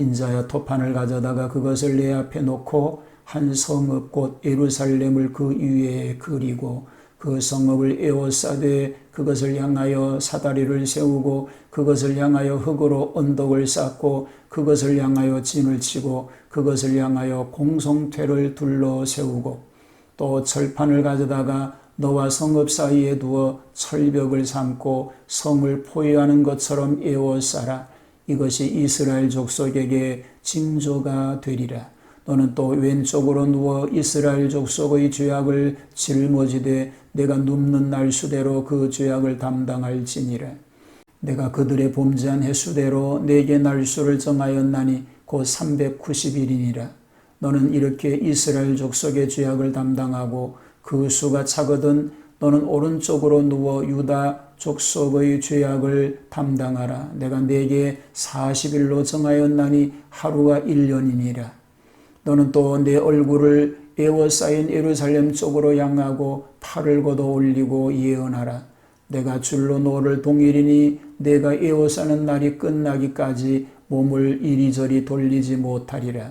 인자야 토판을 가져다가 그것을 내 앞에 놓고 한 성읍 곧 예루살렘을 그 위에 그리고 그 성읍을 에워싸되 그것을 향하여 사다리를 세우고 그것을 향하여 흙으로 언덕을 쌓고 그것을 향하여 진을 치고 그것을 향하여 공성퇴를 둘러 세우고 또 철판을 가져다가 너와 성읍 사이에 두어 철벽을 삼고 성을 포위하는 것처럼 에워싸라. 이것이 이스라엘 족속에게 징조가 되리라. 너는 또 왼쪽으로 누워 이스라엘 족속의 죄악을 짊어지되 내가 눕는 날 수대로 그 죄악을 담당할지니라. 내가 그들의 범죄한 해수대로 내게 날수를 정하였나니 곧 390일이니라. 너는 이렇게 이스라엘 족속의 죄악을 담당하고 그 수가 차거든 너는 오른쪽으로 누워 유다 족속의 죄악을 담당하라. 내가 내게 40일로 정하였나니 하루가 1년이니라. 너는 또 내 얼굴을 에워싸인 예루살렘 쪽으로 향하고 팔을 걷어 올리고 예언하라. 내가 줄로 너를 동일이니 내가 에워싸는 날이 끝나기까지 몸을 이리저리 돌리지 못하리라.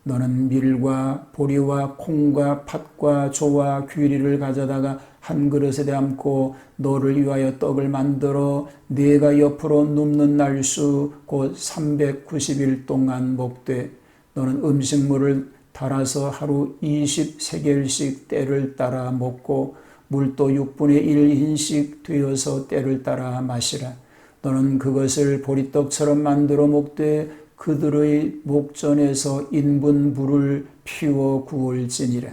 너는 밀과 보리와 콩과 팥과 조와 귀리를 가져다가 한 그릇에 담고 너를 위하여 떡을 만들어 네가 옆으로 눕는 날수 곧 390일 동안 먹되 너는 음식물을 달아서 하루 20세겔씩 때를 따라 먹고 물도 6분의 1흰씩 되어서 때를 따라 마시라. 너는 그것을 보리떡처럼 만들어 먹되 그들의 목전에서 인분 불을 피워 구울지니라.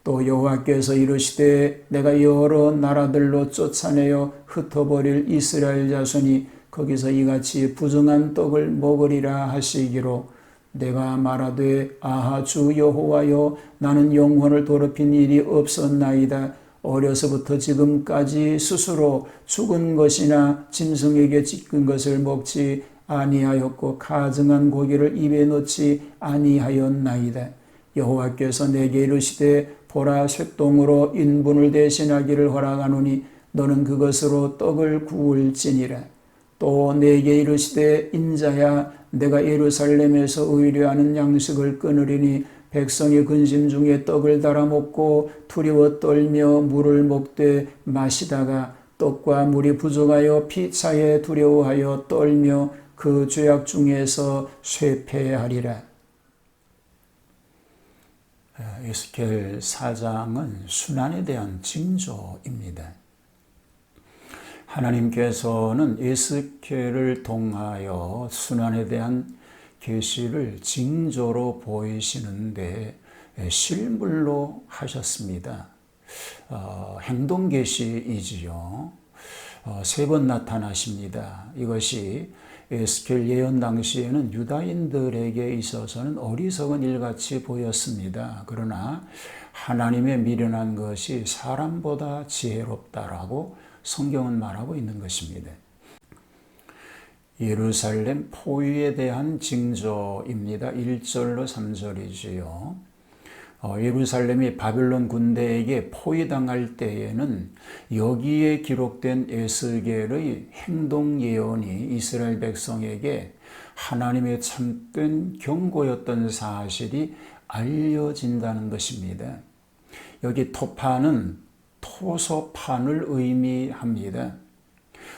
또 여호와께서 이르시되 내가 여러 나라들로 쫓아내어 흩어버릴 이스라엘 자손이 거기서 이같이 부정한 떡을 먹으리라 하시기로 내가 말하되 아하 주 여호와여 나는 영혼을 더럽힌 일이 없었나이다. 어려서부터 지금까지 스스로 죽은 것이나 짐승에게 찢긴 것을 먹지 아니하였고 가증한 고기를 입에 넣지 아니하였나이다. 여호와께서 내게 이르시되 보라 쇠똥으로 인분을 대신하기를 허락하노니 너는 그것으로 떡을 구울지니라. 또 내게 이르시되 인자야 내가 예루살렘에서 의뢰하는 양식을 끊으리니 백성의 근심 중에 떡을 달아 먹고 두려워 떨며 물을 먹되 마시다가 떡과 물이 부족하여 피차에 두려워하여 떨며 그 죄악 중에서 쇠폐하리라. 에스겔 4장은 순환에 대한 징조입니다. 하나님께서는 에스겔을 통하여 순환에 대한 계시를 징조로 보이시는데 실물로 하셨습니다. 행동 계시이지요. 3번 나타나십니다. 이것이 에스겔 예언 당시에는 유다인들에게 있어서는 어리석은 일같이 보였습니다. 그러나 하나님의 미련한 것이 사람보다 지혜롭다라고 성경은 말하고 있는 것입니다. 예루살렘 포위에 대한 징조입니다. 1절로 3절이지요. 예루살렘이 바빌론 군대에게 포위당할 때에는 여기에 기록된 에스겔의 행동 예언이 이스라엘 백성에게 하나님의 참된 경고였던 사실이 알려진다는 것입니다. 여기 토판은 토소판을 의미합니다.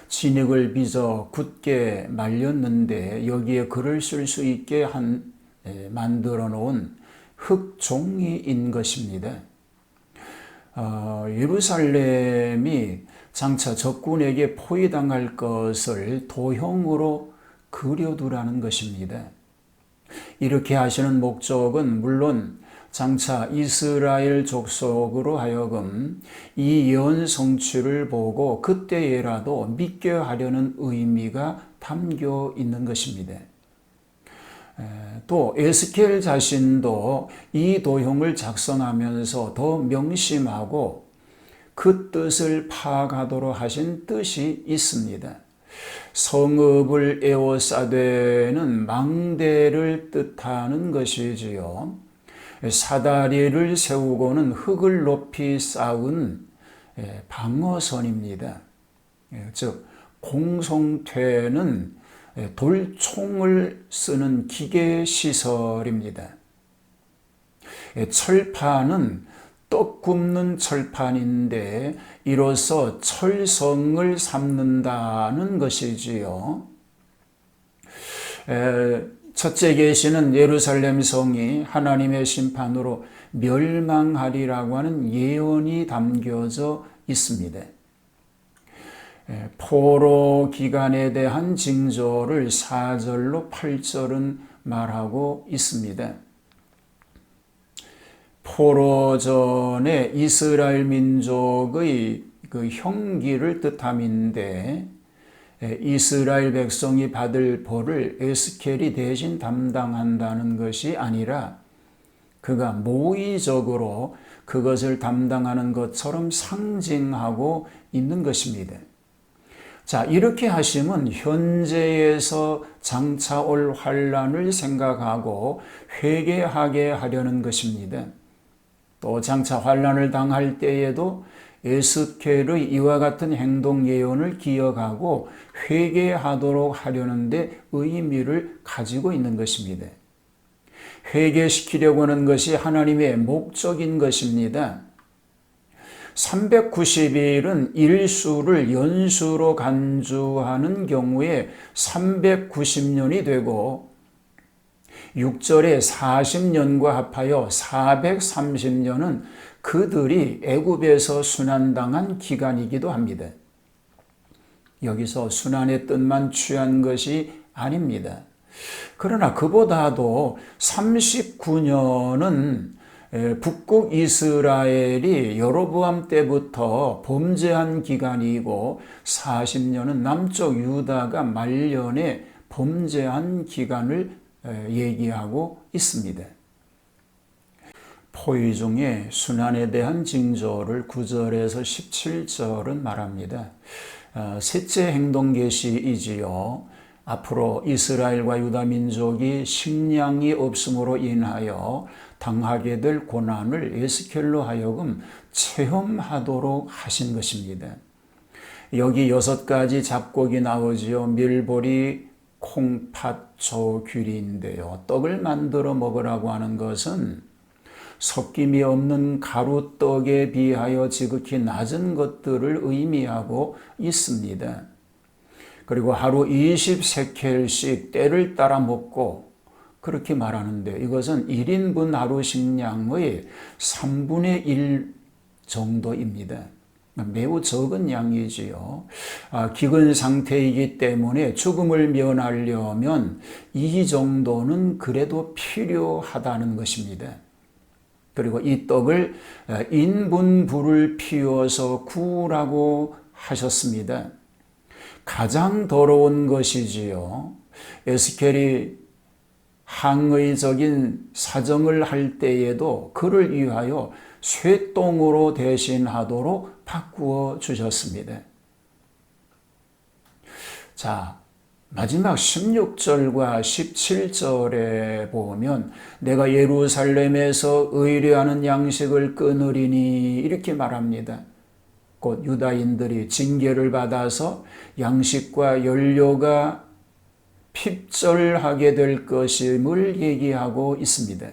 진흙을 빚어 굳게 말렸는데 여기에 글을 쓸 수 있게 만들어 놓은 흙종이인 것입니다. 예루살렘이 장차 적군에게 포위당할 것을 도형으로 그려두라는 것입니다. 이렇게 하시는 목적은 물론 장차 이스라엘 족속으로 하여금 이 예언 성취를 보고 그때에라도 믿게 하려는 의미가 담겨 있는 것입니다. 또 에스겔 자신도 이 도형을 작성하면서 더 명심하고 그 뜻을 파악하도록 하신 뜻이 있습니다. 성읍을 에워싸되는 망대를 뜻하는 것이지요. 사다리를 세우고는 흙을 높이 쌓은 방어선입니다. 즉 공성퇴는 돌총을 쓰는 기계 시설입니다. 철판은 떡 굽는 철판인데 이로써 철성을 삼는다는 것이지요. 첫째 계시는 예루살렘 성이 하나님의 심판으로 멸망하리라고 하는 예언이 담겨져 있습니다. 포로 기간에 대한 징조를 4절로 8절은 말하고 있습니다. 포로 전에 이스라엘 민족의 그 형기를 뜻함인데 이스라엘 백성이 받을 벌을 에스겔이 대신 담당한다는 것이 아니라 그가 모의적으로 그것을 담당하는 것처럼 상징하고 있는 것입니다. 자, 이렇게 하시면 현재에서 장차 올 환란을 생각하고 회개하게 하려는 것입니다. 또 장차 환란을 당할 때에도 에스겔의 이와 같은 행동 예언을 기억하고 회개하도록 하려는 데 의미를 가지고 있는 것입니다. 회개시키려고 하는 것이 하나님의 목적인 것입니다. 390일은 일수를 연수로 간주하는 경우에 390년이 되고 6절에 40년과 합하여 430년은 그들이 애굽에서 순환당한 기간이기도 합니다. 여기서 순환의 뜻만 취한 것이 아닙니다. 그러나 그보다도 39년은 북국 이스라엘이 여로보암 때부터 범죄한 기간이고 40년은 남쪽 유다가 말년에 범죄한 기간을 얘기하고 있습니다. 포위 중에 순환에 대한 징조를 9절에서 17절은 말합니다. 셋째 행동 계시이지요. 앞으로 이스라엘과 유다 민족이 식량이 없음으로 인하여 당하게 될 고난을 에스겔로 하여금 체험하도록 하신 것입니다. 여기 6가지 잡곡이 나오지요. 밀보리, 콩팥, 조, 귀리인데요. 떡을 만들어 먹으라고 하는 것은 섞임이 없는 가루떡에 비하여 지극히 낮은 것들을 의미하고 있습니다. 그리고 하루 20세켈씩 때를 따라 먹고 그렇게 말하는데 이것은 1인분 하루 식량의 3분의 1 정도입니다. 매우 적은 양이지요. 기근 상태이기 때문에 죽음을 면하려면 이 정도는 그래도 필요하다는 것입니다. 그리고 이 떡을 인분불을 피워서 구우라고 하셨습니다. 가장 더러운 것이지요. 에스겔이 항의적인 사정을 할 때에도 그를 위하여 쇠똥으로 대신하도록 바꾸어 주셨습니다. 자, 마지막 16절과 17절에 보면 내가 예루살렘에서 의뢰하는 양식을 끊으리니 이렇게 말합니다. 곧 유다인들이 징계를 받아서 양식과 연료가 핍절하게 될 것임을 얘기하고 있습니다.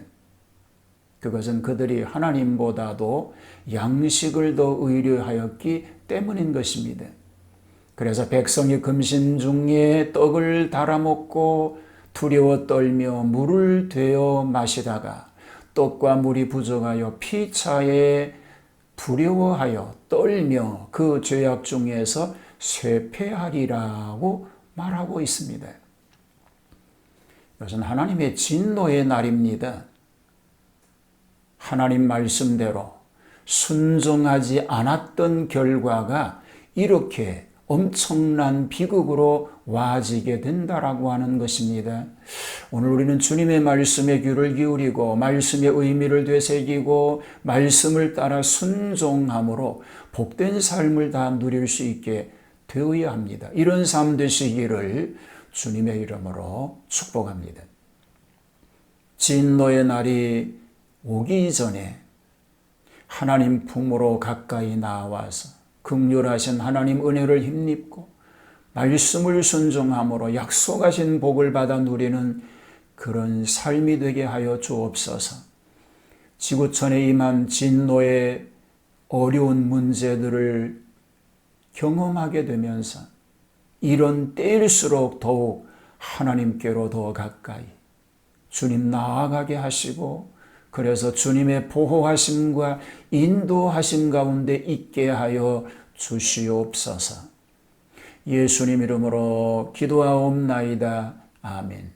그것은 그들이 하나님보다도 양식을 더 의뢰하였기 때문인 것입니다. 그래서 백성이 금신 중에 떡을 달아먹고 두려워 떨며 물을 되어 마시다가 떡과 물이 부족하여 피차에 두려워하여 떨며 그 죄악 중에서 쇠폐하리라고 말하고 있습니다. 이것은 하나님의 진노의 날입니다. 하나님 말씀대로 순종하지 않았던 결과가 이렇게 엄청난 비극으로 와지게 된다라고 하는 것입니다. 오늘 우리는 주님의 말씀에 귀를 기울이고 말씀의 의미를 되새기고 말씀을 따라 순종함으로 복된 삶을 다 누릴 수 있게 되어야 합니다. 이런 삶 되시기를 주님의 이름으로 축복합니다. 진노의 날이 오기 전에 하나님 품으로 가까이 나와서 긍휼하신 하나님 은혜를 힘입고 말씀을 순종함으로 약속하신 복을 받아 누리는 그런 삶이 되게 하여 주옵소서. 지구촌에 임한 진노의 어려운 문제들을 경험하게 되면서 이런 때일수록 더욱 하나님께로 더 가까이 주님 나아가게 하시고, 그래서 주님의 보호하심과 인도하심 가운데 있게 하여 주시옵소서. 예수님 이름으로 기도하옵나이다. 아멘.